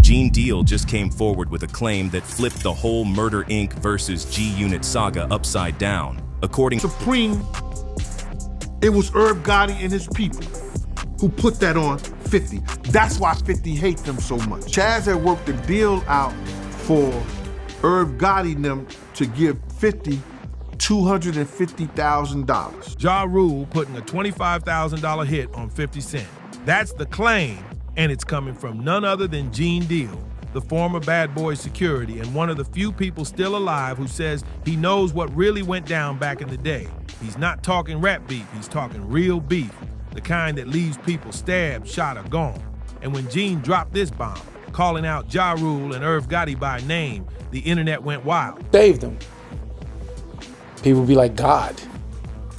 Gene Deal just came forward with a claim that flipped the whole Murder Inc. versus G-Unit saga upside down. According to Supreme, it was Irv Gotti and his people who put that on 50. That's why 50 hates them so much. Chaz had worked a deal out for Irv Gotti and them to give 50 $250,000. Ja Rule putting a $25,000 hit on 50 Cent. That's the claim, and it's coming from none other than Gene Deal, the former Bad Boy security and one of the few people still alive who says he knows what really went down back in the day. He's not talking rap beef, he's talking real beef, the kind that leaves people stabbed, shot, or gone. And when Gene dropped this bomb, calling out Ja Rule and Irv Gotti by name, the internet went wild. Saved them. People be like, God.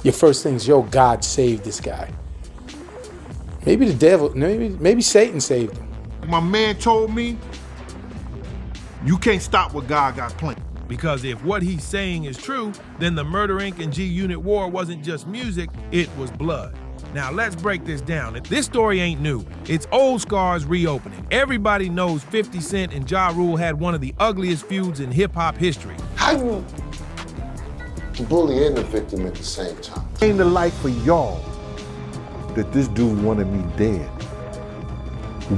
Your first thing is, yo, God saved this guy. Maybe the devil, maybe Satan saved him. My man told me, you can't stop what God got planned. Because if what he's saying is true, then the Murder Inc. and G-Unit war wasn't just music, it was blood. Now let's break this down. This story ain't new. It's old scars reopening. Everybody knows 50 Cent and Ja Rule had one of the ugliest feuds in hip-hop history. How you bully and the victim at the same time? Came to light for y'all that this dude wanted me dead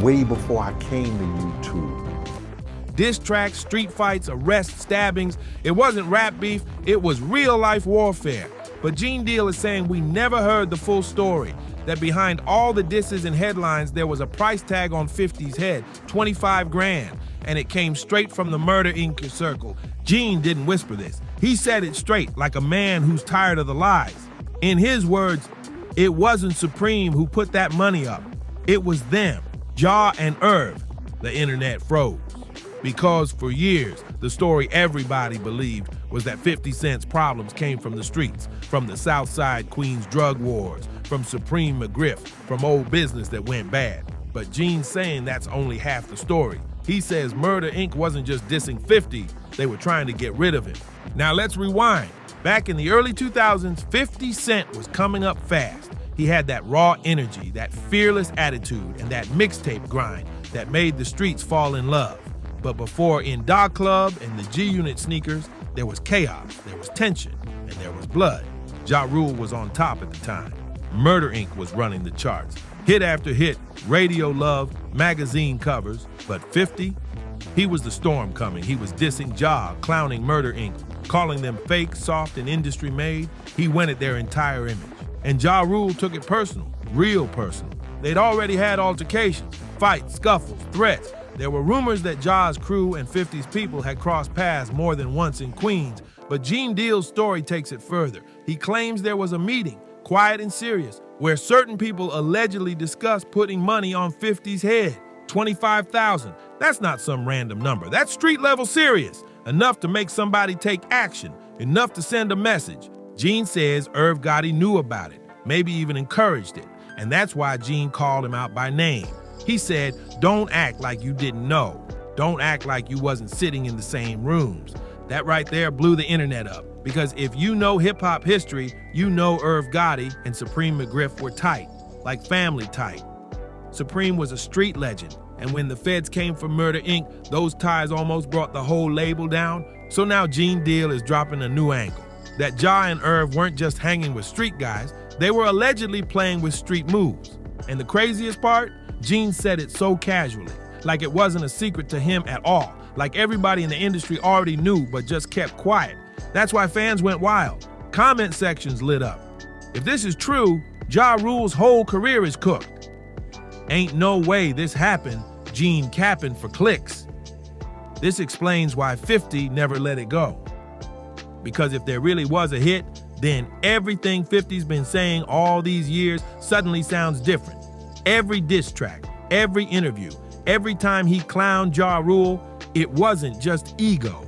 way before I came to YouTube. Diss tracks, street fights, arrests, stabbings. It wasn't rap beef, it was real-life warfare. But Gene Deal is saying we never heard the full story, that behind all the disses and headlines, there was a price tag on 50's head, 25 grand, and it came straight from the Murder Inc. circle. Gene didn't whisper this. He said it straight, like a man who's tired of the lies. In his words, it wasn't Supreme who put that money up. It was them, Ja and Irv. The internet froze. Because for years, the story everybody believed was that 50 Cent's problems came from the streets, from the Southside Queens drug wars, from Supreme McGriff, from old business that went bad. But Gene's saying that's only half the story. He says Murder Inc. wasn't just dissing 50, they were trying to get rid of him. Now let's rewind. Back in the early 2000s, 50 Cent was coming up fast. He had that raw energy, that fearless attitude, and that mixtape grind that made the streets fall in love. But before In Dog Club and the G-Unit sneakers, there was chaos, there was tension, and there was blood. Ja Rule was on top at the time. Murder Inc. was running the charts. Hit after hit, radio love, magazine covers. But 50? He was the storm coming. He was dissing Ja, clowning Murder Inc., calling them fake, soft, and industry-made. He went at their entire image. And Ja Rule took it personal, real personal. They'd already had altercations, fights, scuffles, threats. There were rumors that Ja's crew and 50's people had crossed paths more than once in Queens, but Gene Deal's story takes it further. He claims there was a meeting, quiet and serious, where certain people allegedly discussed putting money on 50's head, $25,000. That's not some random number. That's street-level serious, enough to make somebody take action, enough to send a message. Gene says Irv Gotti knew about it, maybe even encouraged it, and that's why Gene called him out by name. He said, don't act like you didn't know. Don't act like you wasn't sitting in the same rooms. That right there blew the internet up. Because if you know hip-hop history, you know Irv Gotti and Supreme McGriff were tight, like family tight. Supreme was a street legend, and when the feds came for Murder Inc., those ties almost brought the whole label down. So now Gene Deal is dropping a new angle. That Ja and Irv weren't just hanging with street guys, they were allegedly playing with street moves. And the craziest part? Gene said it so casually, like it wasn't a secret to him at all, like everybody in the industry already knew but just kept quiet. That's why fans went wild. Comment sections lit up. If this is true, Ja Rule's whole career is cooked. Ain't no way this happened, Gene capping for clicks. This explains why 50 never let it go. Because if there really was a hit, then everything 50's been saying all these years suddenly sounds different. Every diss track, every interview, every time he clowned Ja Rule, it wasn't just ego,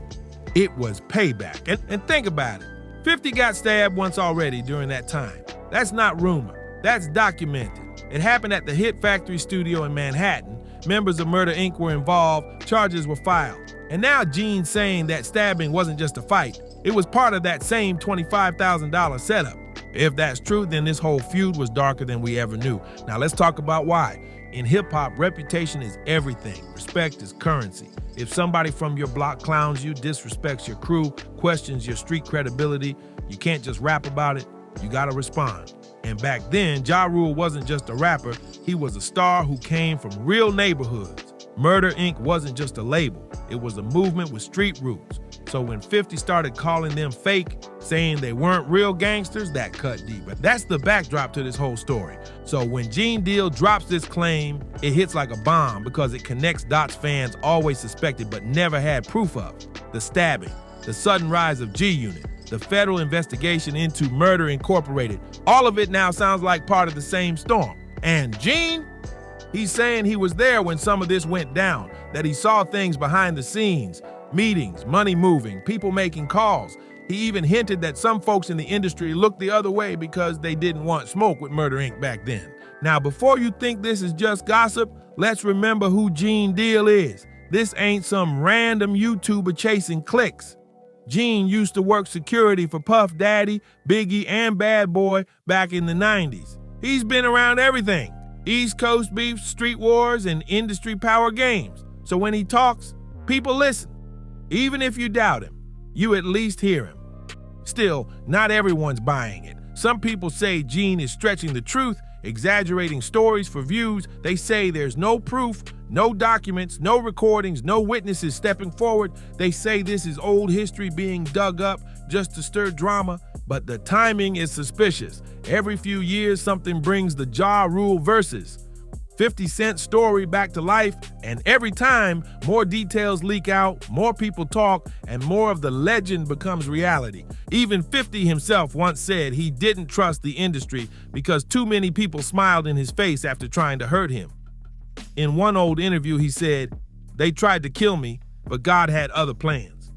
it was payback. And think about it, 50 got stabbed once already during that time. That's not rumor, that's documented. It happened at the Hit Factory studio in Manhattan. Members of Murder Inc. were involved, charges were filed. And now Gene's saying that stabbing wasn't just a fight, it was part of that same $25,000 setup. If that's true, then this whole feud was darker than we ever knew. Now let's talk about why. In hip-hop, reputation is everything. Respect is currency. If somebody from your block clowns you, disrespects your crew, questions your street credibility, you can't just rap about it, you gotta respond. And back then, Ja Rule wasn't just a rapper, he was a star who came from real neighborhoods. Murder Inc. wasn't just a label, it was a movement with street roots. So when 50 started calling them fake, saying they weren't real gangsters, that cut deep. But that's the backdrop to this whole story. So when Gene Deal drops this claim, it hits like a bomb because it connects dots fans always suspected but never had proof of. The stabbing, the sudden rise of G-Unit, the federal investigation into Murder Incorporated. All of it now sounds like part of the same storm. And Gene? He's saying he was there when some of this went down, that he saw things behind the scenes, meetings, money moving, people making calls. He even hinted that some folks in the industry looked the other way because they didn't want smoke with Murder Inc. back then. Now, before you think this is just gossip, let's remember who Gene Deal is. This ain't some random YouTuber chasing clicks. Gene used to work security for Puff Daddy, Biggie, and Bad Boy back in the 90s. He's been around everything. East Coast beef, street wars, and industry power games. So when he talks, people listen. Even if you doubt him, you at least hear him. Still, not everyone's buying it. Some people say Gene is stretching the truth, exaggerating stories for views. They say there's no proof, no documents, no recordings, no witnesses stepping forward. They say this is old history being dug up just to stir drama, but the timing is suspicious. Every few years, something brings the Ja Rule verses. 50 Cent's story back to life, and every time, more details leak out, more people talk, and more of the legend becomes reality. Even 50 himself once said he didn't trust the industry because too many people smiled in his face after trying to hurt him. In one old interview, he said, "They tried to kill me, but God had other plans."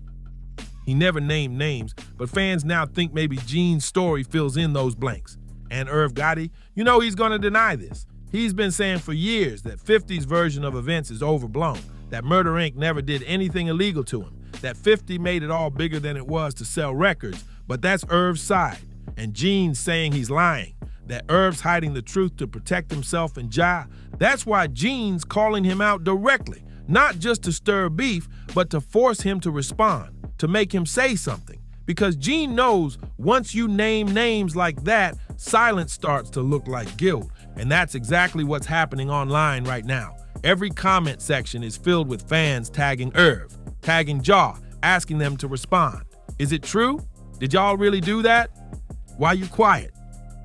He never named names, but fans now think maybe Gene's story fills in those blanks. And Irv Gotti, you know he's gonna deny this. He's been saying for years that 50's version of events is overblown, that Murder Inc. never did anything illegal to him, that 50 made it all bigger than it was to sell records, but that's Irv's side. And Gene's saying he's lying, that Irv's hiding the truth to protect himself and Ja. That's why Gene's calling him out directly, not just to stir beef, but to force him to respond, to make him say something. Because Gene knows once you name names like that, silence starts to look like guilt. And that's exactly what's happening online right now. Every comment section is filled with fans tagging Irv, tagging Ja, asking them to respond. Is it true? Did y'all really do that? Why you quiet?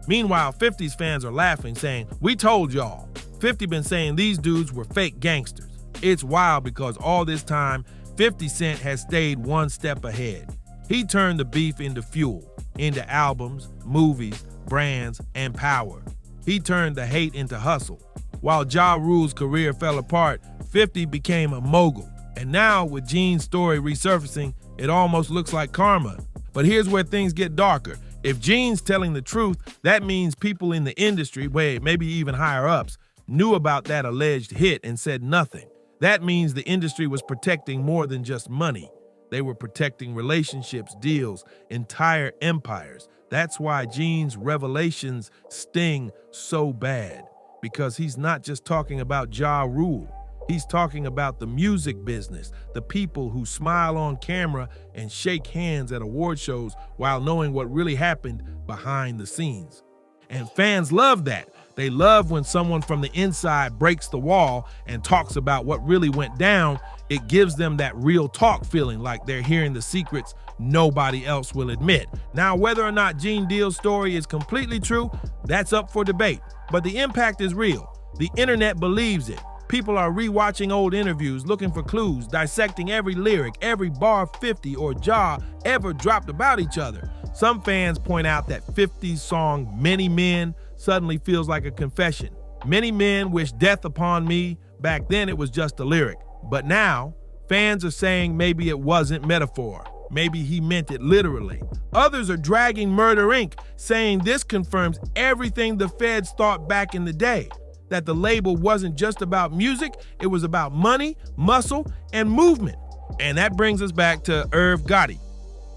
Meanwhile, 50's fans are laughing, saying, "We told y'all." 50 been saying these dudes were fake gangsters. It's wild because all this time, 50 Cent has stayed one step ahead. He turned the beef into fuel, into albums, movies, brands, and power. He turned the hate into hustle. While Ja Rule's career fell apart, 50 became a mogul. And now, with Gene's story resurfacing, it almost looks like karma. But here's where things get darker. If Gene's telling the truth, that means people in the industry, maybe even higher ups, knew about that alleged hit and said nothing. That means the industry was protecting more than just money. They were protecting relationships, deals, entire empires. That's why Gene's revelations sting so bad, because he's not just talking about Ja Rule. He's talking about the music business, the people who smile on camera and shake hands at award shows while knowing what really happened behind the scenes. And fans love that. They love when someone from the inside breaks the wall and talks about what really went down. It gives them that real talk feeling, like they're hearing the secrets nobody else will admit. Now, whether or not Gene Deal's story is completely true, that's up for debate. But the impact is real. The internet believes it. People are rewatching old interviews, looking for clues, dissecting every lyric, every bar 50 or Ja ever dropped about each other. Some fans point out that 50's song Many Men suddenly feels like a confession. Many men wish death upon me. Back then it was just a lyric. But now, fans are saying maybe it wasn't metaphor. Maybe he meant it literally. Others are dragging Murder Inc., saying this confirms everything the feds thought back in the day, that the label wasn't just about music, it was about money, muscle, and movement. And that brings us back to Irv Gotti.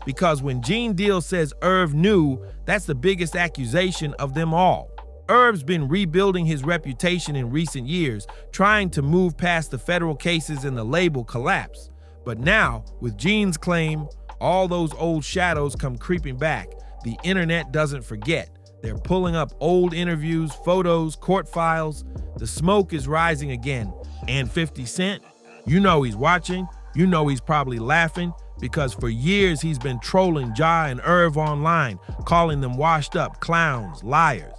Because when Gene Deal says Irv knew, that's the biggest accusation of them all. Irv's been rebuilding his reputation in recent years, trying to move past the federal cases and the label collapse. But now, with Gene's claim, all those old shadows come creeping back. The internet doesn't forget. They're pulling up old interviews, photos, court files. The smoke is rising again. And 50 Cent, you know he's watching. You know he's probably laughing, because for years he's been trolling Ja and Irv online, calling them washed up clowns, liars.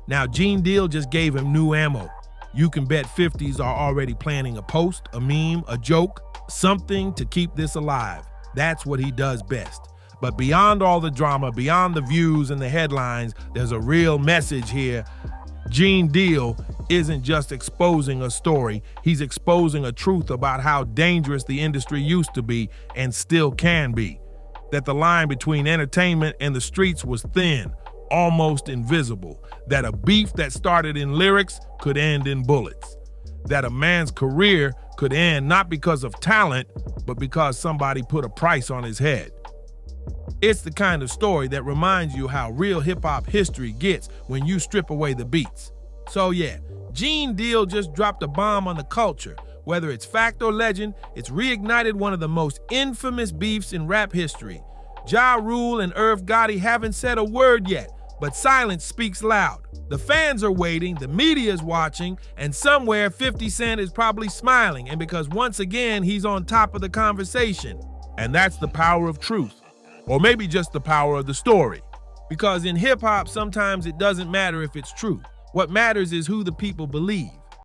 Now Gene Deal just gave him new ammo. You can bet 50s are already planning a post, a meme, a joke, something to keep this alive. That's what he does best. But beyond all the drama, beyond the views and the headlines, there's a real message here. Gene Deal isn't just exposing a story, he's exposing a truth about how dangerous the industry used to be and still can be. That the line between entertainment and the streets was thin, almost invisible. That a beef that started in lyrics could end in bullets. That a man's career could end not because of talent, but because somebody put a price on his head. It's the kind of story that reminds you how real hip-hop history gets when you strip away the beats. So yeah, Gene Deal just dropped a bomb on the culture. Whether it's fact or legend, it's reignited one of the most infamous beefs in rap history. Ja Rule and Irv Gotti haven't said a word yet, but silence speaks loud. The fans are waiting, the media's watching, and somewhere 50 Cent is probably smiling, and because once again he's on top of the conversation. And that's the power of truth. Or maybe just the power of the story. Because in hip-hop, sometimes it doesn't matter if it's true. What matters is who the people believe.